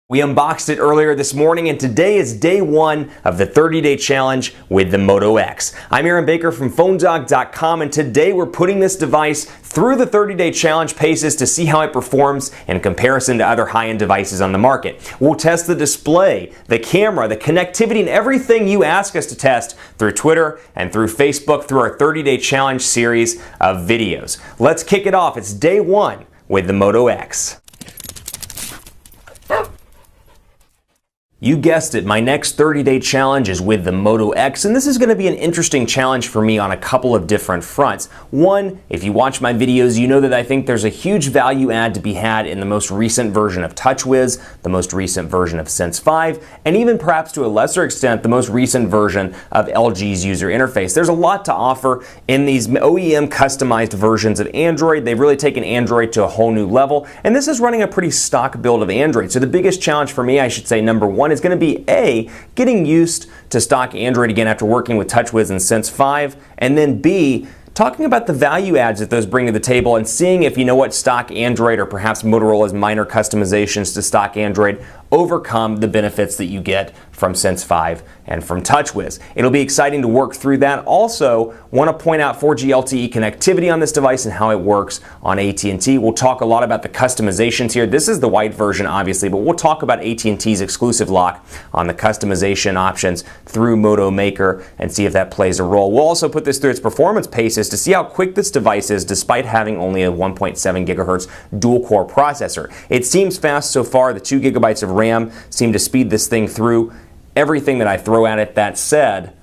We unboxed it earlier this morning, and today is day one of the 30-day challenge with the Moto X. I'm Aaron Baker from PhoneDog.com, and today we're putting this device through the 30-day challenge paces to see how it performs in comparison to other high-end devices on the market. We'll test the display, the camera, the connectivity, and everything you ask us to test through Twitter and through Facebook through our 30-day challenge series of videos. Let's kick it off. It's day one with the Moto X. You guessed it, my next 30-day challenge is with the Moto X, and this is going to be an interesting challenge for me on a couple of different fronts. One, if you watch my videos, you know that I think there's a huge value add to be had in the most recent version of TouchWiz, the most recent version of Sense 5, and even perhaps to a lesser extent, the most recent version of LG's user interface. There's a lot to offer in these OEM customized versions of Android. They've really taken Android to a whole new level, and this is running a pretty stock build of Android. So the biggest challenge for me, I should say, number one, is going to be A, getting used to stock Android again after working with TouchWiz and Sense 5, and then B, talking about the value adds that those bring to the table and seeing if you know what stock Android or perhaps Motorola's minor customizations to stock Android overcome the benefits that you get from Sense 5 and from TouchWiz. It'll be exciting to work through that. Also, want to point out 4G LTE connectivity on this device and how it works on AT&T. We'll talk a lot about the customizations here. This is the white version, obviously, but we'll talk about AT&T's exclusive lock on the customization options through Moto Maker and see if that plays a role. We'll also put this through its performance paces to see how quick this device is despite having only a 1.7 gigahertz dual-core processor. It seems fast so far. The 2 gigabytes of RAM seem to speed this thing through everything that I throw at it. That said,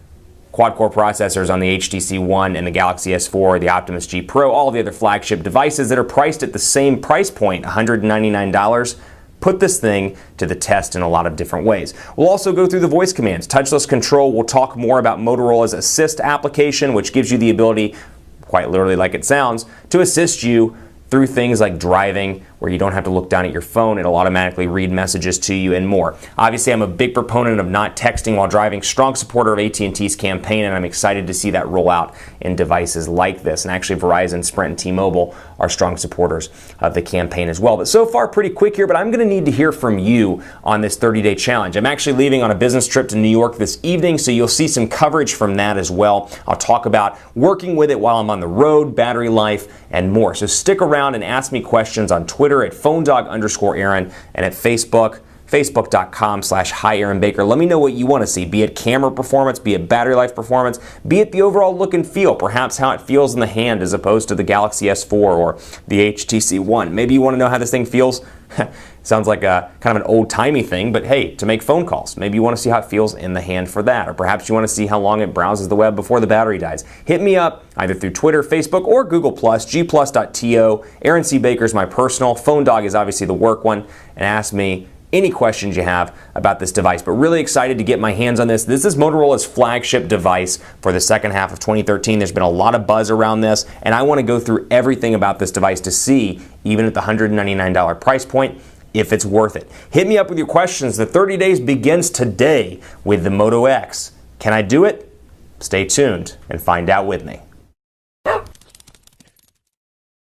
quad-core processors on the HTC One and the Galaxy S4, the Optimus G Pro, all the other flagship devices that are priced at the same price point, $199, put this thing to the test in a lot of different ways. We'll also go through the voice commands. Touchless control, we'll talk more about Motorola's Assist application, which gives you the ability, quite literally like it sounds, to assist you through things like driving, where you don't have to look down at your phone, it'll automatically read messages to you and more. Obviously, I'm a big proponent of not texting while driving, strong supporter of AT&T's campaign, and I'm excited to see that roll out in devices like this. And actually, Verizon, Sprint, and T-Mobile are strong supporters of the campaign as well. But so far, pretty quick here, but I'm gonna need to hear from you on this 30-day challenge. I'm actually leaving on a business trip to New York this evening, so you'll see some coverage from that as well. I'll talk about working with it while I'm on the road, battery life, and more. So stick around and ask me questions on Twitter at PhoneDog_Aaron and at Facebook, Facebook.com/HiAaronBaker. Let me know what you want to see, be it camera performance, be it battery life performance, be it the overall look and feel, perhaps how it feels in the hand as opposed to the Galaxy S4 or the HTC One. Maybe you want to know how this thing feels. Sounds like a kind of an old-timey thing, but hey, to make phone calls. Maybe you want to see how it feels in the hand for that, or perhaps you want to see how long it browses the web before the battery dies. Hit me up either through Twitter, Facebook, or Google+, gplus.to. Aaron C. Baker is my personal. PhoneDog is obviously the work one, and ask me any questions you have about this device. But really excited to get my hands on this. This is Motorola's flagship device for the second half of 2013. There's been a lot of buzz around this, and I want to go through everything about this device to see, even at the $199 price point, if it's worth it. Hit me up with your questions. The 30 days begins today with the Moto X. Can I do it? Stay tuned and find out with me.